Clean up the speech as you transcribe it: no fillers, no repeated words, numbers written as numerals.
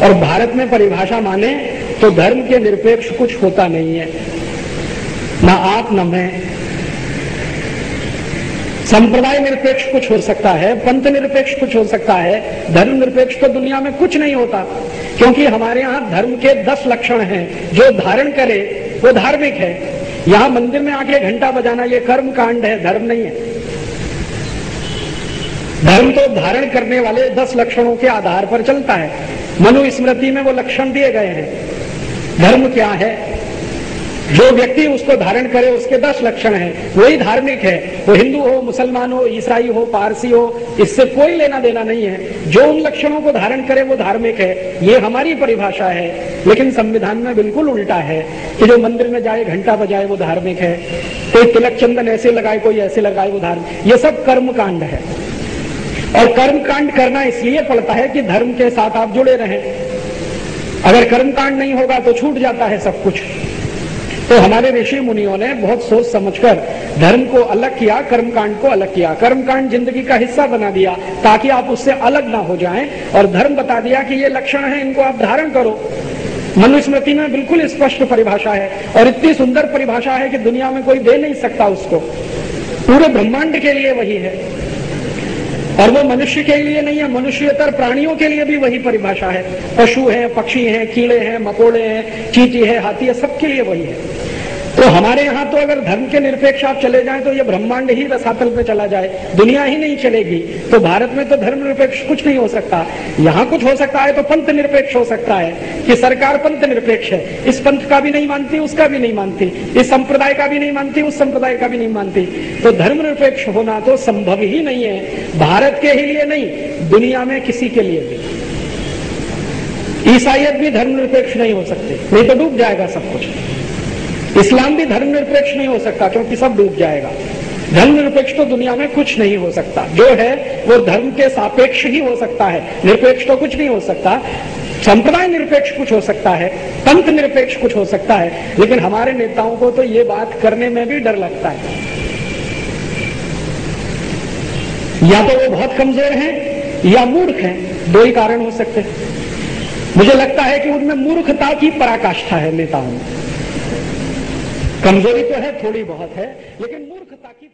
और भारत में परिभाषा माने तो धर्म के निरपेक्ष कुछ होता नहीं है, ना आप न मैं। संप्रदाय निरपेक्ष कुछ हो सकता है, पंथ निरपेक्ष कुछ हो सकता है, धर्म निरपेक्ष तो दुनिया में कुछ नहीं होता। क्योंकि हमारे यहाँ धर्म के 10 लक्षण हैं, जो धारण करे वो धार्मिक है। यहाँ मंदिर में आके घंटा बजाना ये कर्म कांड है, धर्म नहीं है। धर्म तो धारण करने वाले 10 लक्षणों के आधार पर चलता है। मनुस्मृति में वो लक्षण दिए गए हैं। धर्म क्या है? जो व्यक्ति उसको धारण करे उसके 10 लक्षण हैं, वही धार्मिक है। वो हिंदू हो, मुसलमान हो, ईसाई हो, पारसी हो, इससे कोई लेना देना नहीं है। जो उन लक्षणों को धारण करे वो धार्मिक है। ये हमारी परिभाषा है। लेकिन संविधान में बिल्कुल उल्टा है कि जो मंदिर में जाए घंटा बजाए वो धार्मिक है, कोई तिलक चंदन ऐसे लगाए कोई ऐसे लगाए वो धार्मिक। ये सब कर्म कांड है। और कर्म कांड करना इसलिए पड़ता है कि धर्म के साथ आप जुड़े रहें। अगर कर्म कांड नहीं होगा तो छूट जाता है सब कुछ। तो हमारे ऋषि मुनियों ने बहुत सोच समझकर धर्म को अलग किया, कर्मकांड को अलग किया। कर्मकांड जिंदगी का हिस्सा बना दिया ताकि आप उससे अलग ना हो जाएं, और धर्म बता दिया कि ये लक्षण है, इनको आप धारण करो। मनुस्मृति में बिल्कुल स्पष्ट परिभाषा है, और इतनी सुंदर परिभाषा है कि दुनिया में कोई दे नहीं सकता उसको। पूरे ब्रह्मांड के लिए वही है, और वो मनुष्य के लिए नहीं है, मनुष्यतर प्राणियों के लिए भी वही परिभाषा है। पशु हैं, पक्षी हैं, कीड़े हैं, मकोड़े हैं, चींटी है, हाथी है, सबके लिए वही है। तो हमारे यहाँ तो अगर धर्म के निरपेक्ष आप चले जाएं तो ये ब्रह्मांड ही रसातल पे चला जाए, दुनिया ही नहीं चलेगी। तो भारत में तो धर्म निरपेक्ष कुछ नहीं हो सकता। यहाँ कुछ हो सकता है तो पंथ निरपेक्ष हो सकता है कि सरकार पंथ निरपेक्ष है, इस पंथ का भी नहीं मानती, उसका भी नहीं मानती, इस संप्रदाय का भी नहीं मानती, उस संप्रदाय का भी नहीं मानती। तो धर्म निरपेक्ष होना तो संभव ही नहीं है, भारत के ही लिए नहीं, दुनिया में किसी के लिए भी। ईसाइयत भी धर्म निरपेक्ष नहीं हो सकते, नहीं तो डूब जाएगा सब कुछ। इस्लाम भी धर्म निरपेक्ष नहीं हो सकता क्योंकि सब डूब जाएगा। धर्म निरपेक्ष तो दुनिया में कुछ नहीं हो सकता। जो है वो धर्म के सापेक्ष ही हो सकता है, निरपेक्ष तो कुछ नहीं हो सकता। संप्रदाय निरपेक्ष कुछ हो सकता है, पंथ निरपेक्ष कुछ हो सकता है, लेकिन हमारे नेताओं को तो ये बात करने में भी डर लगता है। या तो वो बहुत कमजोर हैं या मूर्ख हैं, दो ही कारण हो सकते हैं। मुझे लगता है कि उनमें मूर्खता की पराकाष्ठा है नेताओं में। कमजोरी तो है, थोड़ी बहुत है, लेकिन मूर्खता की